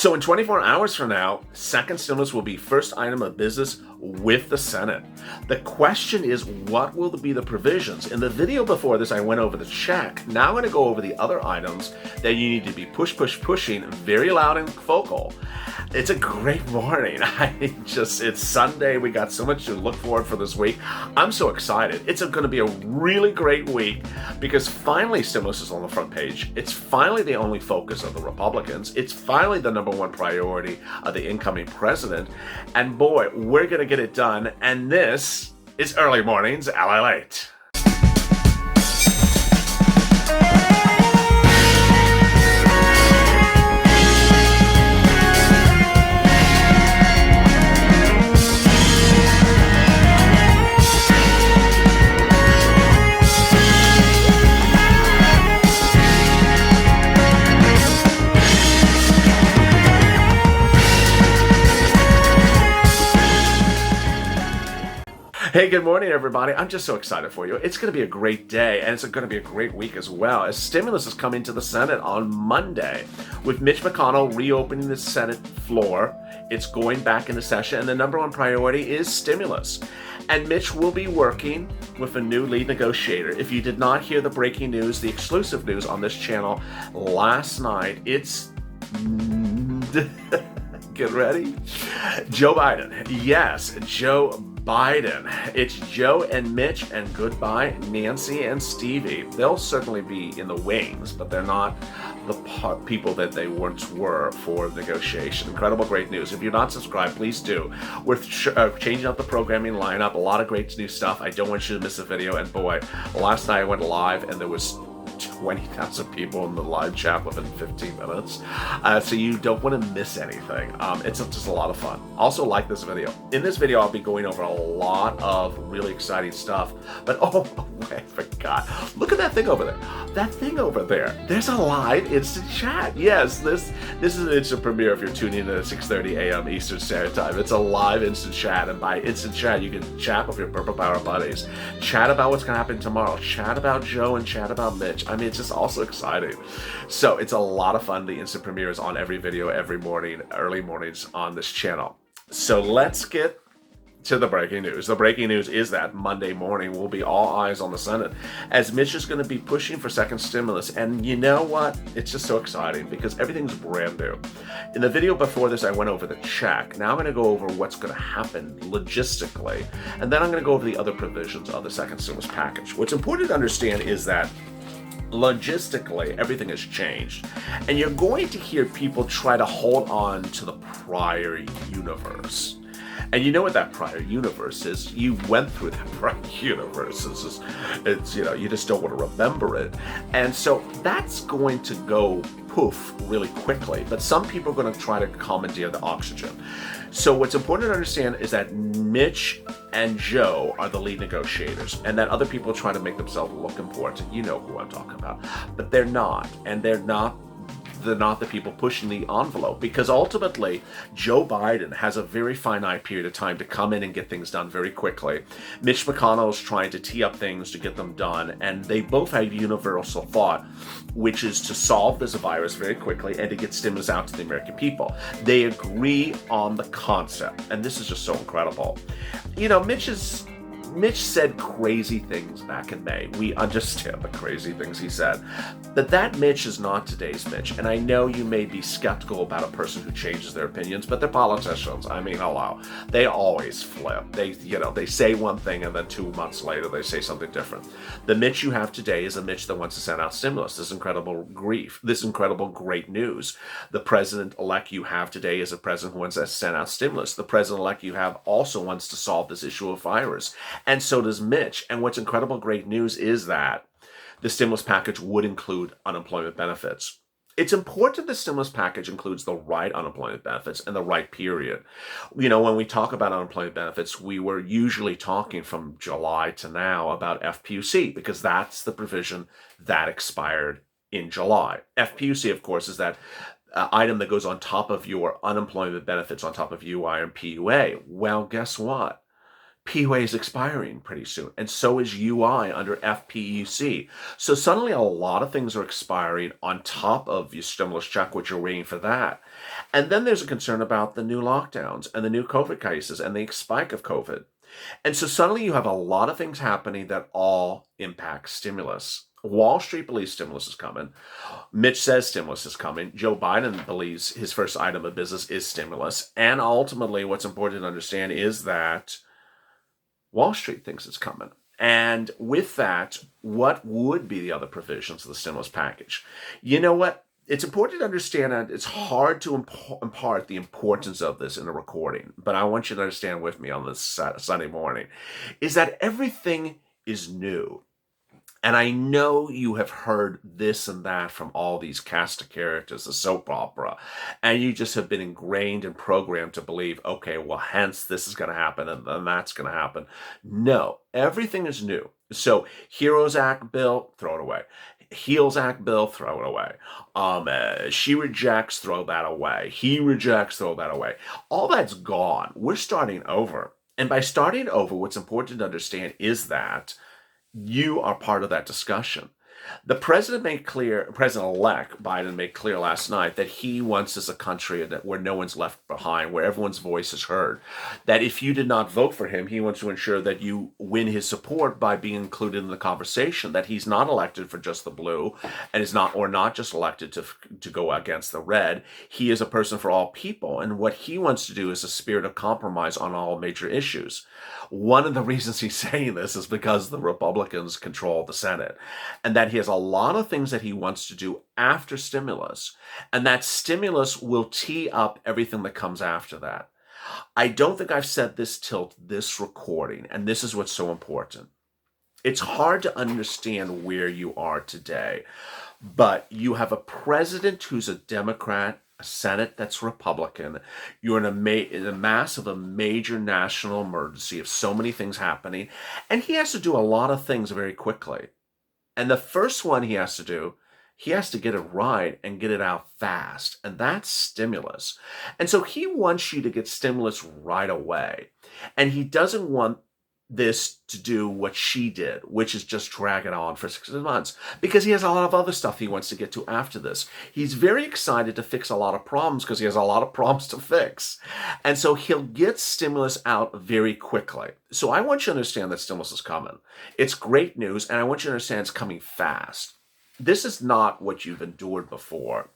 So in 24 hours from now, second stimulus will be first item of business with the Senate. The question is, what will be the provisions? In the video before this, I went over the check. Now I'm going to go over the other items that you need to be pushing very loud and vocal. It's a great morning. It's Sunday. We got so much to look forward for this week. I'm so excited. It's going to be a really great week because finally stimulus is on the front page. It's finally the only focus of the Republicans. It's finally the number one priority of the incoming president. And boy, we're going to get it done. And this is Early Mornings LALATE. Hey, good morning, everybody. I'm just so excited for you. It's going to be a great day, and it's going to be a great week as well, as stimulus is coming to the Senate on Monday. With Mitch McConnell reopening the Senate floor, it's going back into session, and the number one priority is stimulus. And Mitch will be working with a new lead negotiator. If you did not hear the breaking news, the exclusive news on this channel last night, it's... Get ready. Joe Biden. Yes, Joe Biden. It's Joe and Mitch, and goodbye Nancy and Stevie. They'll certainly be in the wings, but they're not the people that they once were for negotiation. Incredible, great news. If you're not subscribed, please do. We're changing up the programming lineup. A lot of great new stuff. I don't want you to miss a video. And boy, last night I went live and there was 20,000 people in the live chat within 15 minutes. So you don't want to miss anything. It's just a lot of fun. Also, like this video. In this video, I'll be going over a lot of really exciting stuff. But I forgot. Look at that thing over there. That thing over there. There's a live instant chat. Yes, this is an instant premiere if you're tuning in at 6:30 a.m. Eastern Standard Time. It's a live instant chat, and by instant chat, you can chat with your Purple Power buddies. Chat about what's going to happen tomorrow. Chat about Joe and chat about Mitch. I mean, it's just also exciting. So it's a lot of fun. The instant premiere is on every video, every morning, early mornings on this channel. So let's get to the breaking news. The breaking news is that Monday morning will be all eyes on the Senate, as Mitch is going to be pushing for second stimulus. And you know what? It's just so exciting because everything's brand new. In the video before this, I went over the check. Now I'm going to go over what's going to happen logistically, and then I'm going to go over the other provisions of the second stimulus package. What's important to understand is that logistically, everything has changed. And you're going to hear people try to hold on to the prior universe. And you know what that prior universe is. You went through that prior universe. It's you just don't want to remember it. And so that's going to go poof really quickly. But some people are going to try to commandeer the oxygen. So what's important to understand is that Mitch and Joe are the lead negotiators, and that other people try to make themselves look important. You know who I'm talking about. But they're not. And they're not the people pushing the envelope, because ultimately Joe Biden has a very finite period of time to come in and get things done very quickly. Mitch McConnell is trying to tee up things to get them done, and they both have universal thought, which is to solve this virus very quickly and to get stimulus out to the American people. They agree on the concept, and this is just so incredible. Mitch said crazy things back in May. We understand the crazy things he said. But that Mitch is not today's Mitch. And I know you may be skeptical about a person who changes their opinions, but they're politicians. I mean, hello. They always flip. They say one thing and then 2 months later they say something different. The Mitch you have today is a Mitch that wants to send out stimulus. This incredible great news. The president-elect you have today is a president who wants to send out stimulus. The president-elect you have also wants to solve this issue of virus. And so does Mitch. And what's incredible great news is that the stimulus package would include unemployment benefits. It's important the stimulus package includes the right unemployment benefits and the right period. When we talk about unemployment benefits, we were usually talking from July to now about FPUC, because that's the provision that expired in July. FPUC, of course, is that item that goes on top of your unemployment benefits, on top of UI and PUA. Well, guess what? PUA is expiring pretty soon, and so is UI under FPUC. So suddenly a lot of things are expiring on top of your stimulus check, which you're waiting for that. And then there's a concern about the new lockdowns and the new COVID cases and the spike of COVID. And so suddenly you have a lot of things happening that all impact stimulus. Wall Street believes stimulus is coming. Mitch says stimulus is coming. Joe Biden believes his first item of business is stimulus. And ultimately, what's important to understand is that Wall Street thinks it's coming. And with that, what would be the other provisions of the stimulus package? You know what? It's important to understand that it's hard to impart the importance of this in a recording, but I want you to understand with me on this Sunday morning, is that everything is new. And I know you have heard this and that from all these cast of characters, the soap opera, and you just have been ingrained and programmed to believe, okay, well, hence this is going to happen and then that's going to happen. No, everything is new. So Heroes Act bill, throw it away. Heels Act bill, throw it away. She rejects, throw that away. He rejects, throw that away. All that's gone. We're starting over. And by starting over, what's important to understand is that you are part of that discussion. The president made clear, President-elect Biden made clear last night that he wants us a country where no one's left behind, where everyone's voice is heard. That if you did not vote for him, he wants to ensure that you win his support by being included in the conversation, that he's not elected for just the blue and is not just elected to go against the red. He is a person for all people. And what he wants to do is a spirit of compromise on all major issues. One of the reasons he's saying this is because the Republicans control the Senate, and that he has a lot of things that he wants to do after stimulus, and that stimulus will tee up everything that comes after that. I don't think I've said this till this recording, and this is what's so important. It's hard to understand where you are today, but you have a president who's a Democrat, a Senate that's Republican. You're in a mass of a major national emergency of so many things happening, and he has to do a lot of things very quickly. And the first one he has to do, he has to get it right and get it out fast. And that's stimulus. And so he wants you to get stimulus right away. And he doesn't want this to do what she did, which is just drag it on for 6 months, because he has a lot of other stuff he wants to get to after this. He's very excited to fix a lot of problems because he has a lot of problems to fix. And so he'll get stimulus out very quickly. So I want you to understand that stimulus is coming. It's great news, and I want you to understand it's coming fast. This is not what you've endured before.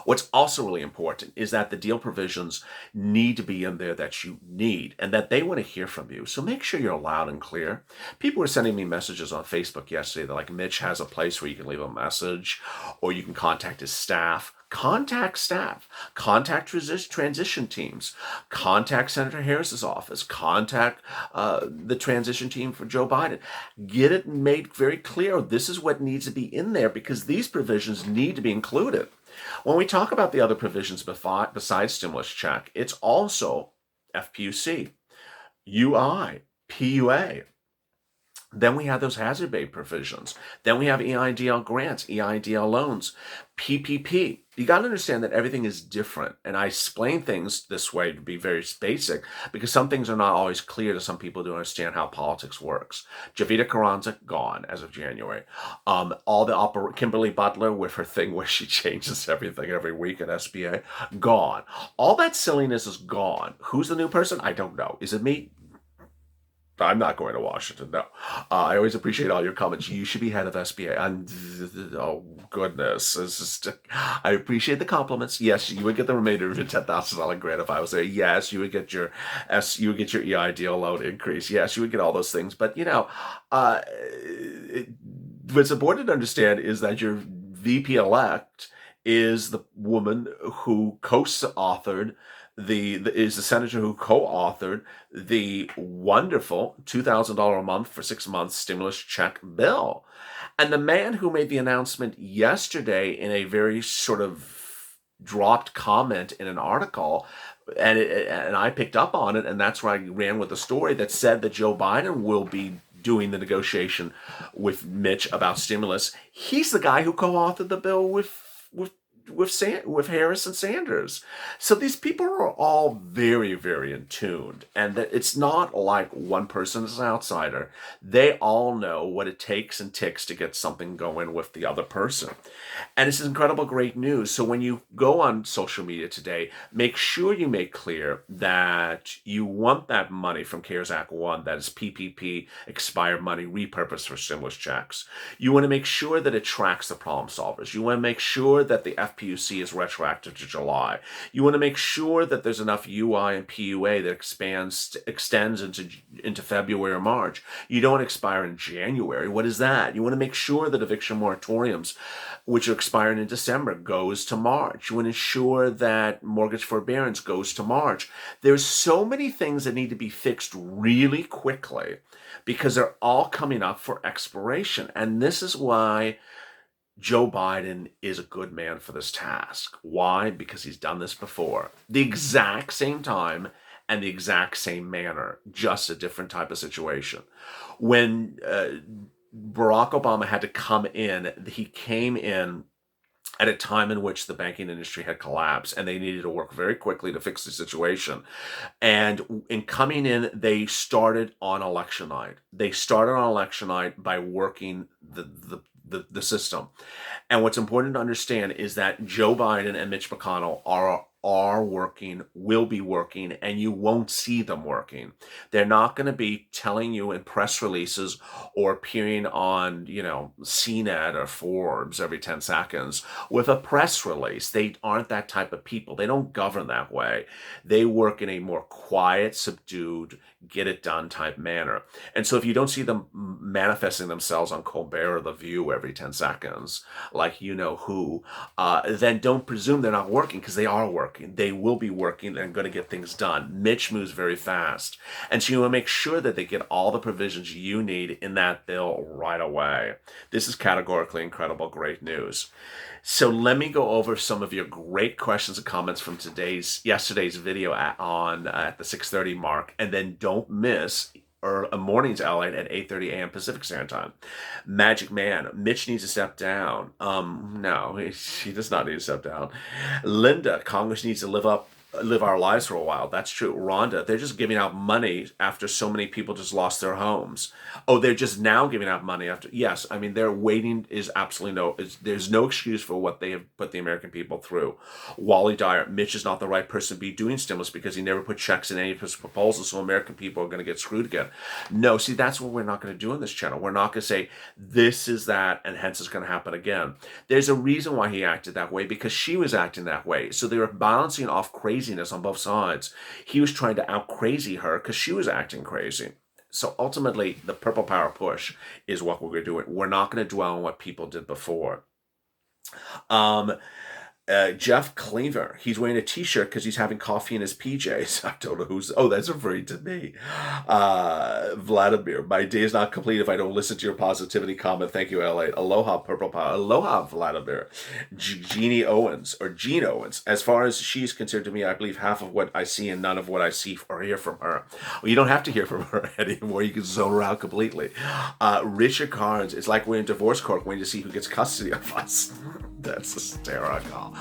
What's also really important is that the deal provisions need to be in there that you need and that they want to hear from you. So make sure you're loud and clear. People were sending me messages on Facebook yesterday that like Mitch has a place where you can leave a message or you can contact his staff. Contact staff, contact transition teams, contact Senator Harris's office, contact the transition team for Joe Biden. Get it made very clear. This is what needs to be in there because these provisions need to be included. When we talk about the other provisions besides stimulus check, it's also FPUC, UI, PUA. Then we have those hazard pay provisions. Then we have EIDL grants, EIDL loans, PPP. You got to understand that everything is different. And I explain things this way to be very basic because some things are not always clear to some people to understand how politics works. Javita Carranza, gone as of January. All the Kimberly Butler with her thing where she changes everything every week at SBA, gone. All that silliness is gone. Who's the new person? I don't know. Is it me? I'm not going to Washington, no. I always appreciate all your comments. You should be head of SBA. Oh, goodness. I appreciate the compliments. Yes, you would get the remainder of your $10,000 grant if I was there. Yes, you would get your EIDL loan increase. Yes, you would get all those things. But, what's important to understand is that your VP-elect is the woman who co-authored is the senator who co-authored the wonderful $2,000 a month for 6 months stimulus check bill. And the man who made the announcement yesterday in a very sort of dropped comment in an article, and I picked up on it, and that's where I ran with the story that said that Joe Biden will be doing the negotiation with Mitch about stimulus. He's the guy who co-authored the bill with with Harris and Sanders. So these people are all very, very in tune, and that it's not like one person is an outsider. They all know what it takes and ticks to get something going with the other person. And this is incredible, great news. So when you go on social media today, make sure you make clear that you want that money from CARES Act 1, that is PPP, expired money, repurposed for stimulus checks. You want to make sure that it tracks the problem solvers. You want to make sure that the FPUC is retroactive to July. You want to make sure that there's enough UI and PUA that extends into February or March. You don't expire in January. What is that? You want to make sure that eviction moratoriums, which are expiring in December, goes to March. You want to ensure that mortgage forbearance goes to March. There's so many things that need to be fixed really quickly because they're all coming up for expiration. And this is why Joe Biden is a good man for this task. Why? Because he's done this before. The exact same time and the exact same manner, just a different type of situation. When Barack Obama had to come in, he came in at a time in which the banking industry had collapsed and they needed to work very quickly to fix the situation. And in coming in, they started on election night. They started on election night by working the system. And what's important to understand is that Joe Biden and Mitch McConnell are working, will be working, and you won't see them working. They're not going to be telling you in press releases or appearing on, CNET or Forbes every 10 seconds with a press release. They aren't that type of people. They don't govern that way. They work in a more quiet, subdued, get it done type manner. And so if you don't see them manifesting themselves on Colbert or The View every 10 seconds, like you know who, then don't presume they're not working, because they are working. They will be working and going to get things done. Mitch moves very fast. And so you want to make sure that they get all the provisions you need in that bill right away. This is categorically incredible, great news. So let me go over some of your great questions and comments from yesterday's video at the 6:30 mark, and then don't miss a morning's LALATE at 8:30 a.m. Pacific Standard Time. Magic Man, Mitch needs to step down. No, he does not need to step down. Linda, Congress needs to live our lives for a while. That's true. Rhonda, they're just giving out money after so many people just lost their homes. Oh, they're just now giving out money after. Yes, I mean, they're waiting is absolutely there's no excuse for what they have put the American people through. Wally Dyer, Mitch is not the right person to be doing stimulus because he never put checks in any of his proposals, so American people are going to get screwed again. No, see, that's what we're not going to do on this channel. We're not going to say this is that and hence it's going to happen again. There's a reason why he acted that way, because she was acting that way. So they were balancing off craziness on both sides. He was trying to out crazy her because she was acting crazy. So ultimately, the purple power push is what we're going to do. We're not going to dwell on what people did before. Jeff Cleaver, he's wearing a t-shirt because he's having coffee in his PJs. I don't know who's. Oh, that's referring to me. Vladimir, my day is not complete if I don't listen to your positivity comment. Thank you, LA. Aloha, Purple Power. Aloha, Vladimir. Gene Owens. As far as she's concerned, to me, I believe half of what I see and none of what I see or hear from her. Well, you don't have to hear from her anymore. You can zone her out completely. Richard Carnes, it's like we're in divorce court waiting to see who gets custody of us. That's hysterical.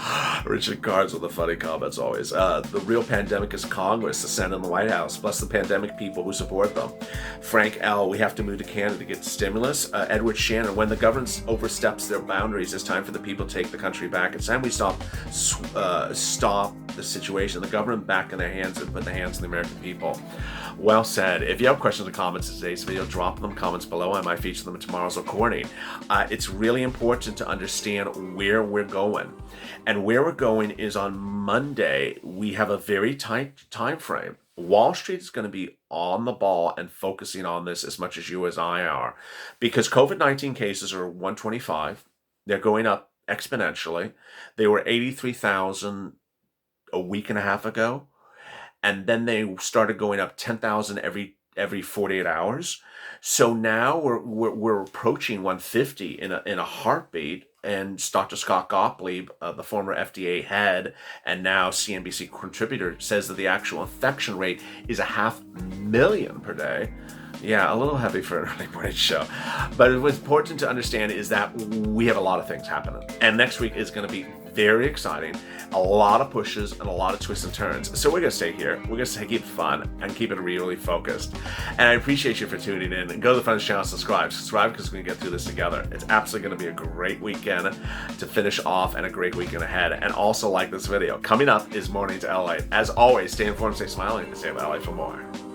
Richard Cards with the funny comments always. The real pandemic is Congress, the Senate, and the White House, plus the pandemic people who support them. Frank L., we have to move to Canada to get stimulus. Edward Shannon, when the government oversteps their boundaries, it's time for the people to take the country back. It's time we stop the situation, the government back in their hands and put the hands of the American people. Well said. If you have questions or comments in today's video, drop them in the comments below. I might feature them in tomorrow's recording. It's really important to understand where we're going. And where we're going is on Monday, we have a very tight time frame. Wall Street is going to be on the ball and focusing on this as much as you as I are, because COVID-19 cases are 125. They're going up exponentially. They were 83,000 a week and a half ago, and then they started going up 10,000 every 48 hours. So now we're approaching 150 in a heartbeat. And Dr. Scott Gottlieb, the former FDA head and now CNBC contributor, says that the actual infection rate is 500,000 per day. Yeah, a little heavy for an early morning show. But what's important to understand is that we have a lot of things happening. And next week is going to be Very exciting. A lot of pushes and a lot of twists and turns. So we're going to stay here. We're going to keep it fun and keep it really focused. And I appreciate you for tuning in. Go to the Friends channel, subscribe because we're going to get through this together. It's absolutely going to be a great weekend to finish off and a great weekend ahead. And also like this video. Coming up is Morning to LA. As always, stay informed, stay smiling, and stay LA for more.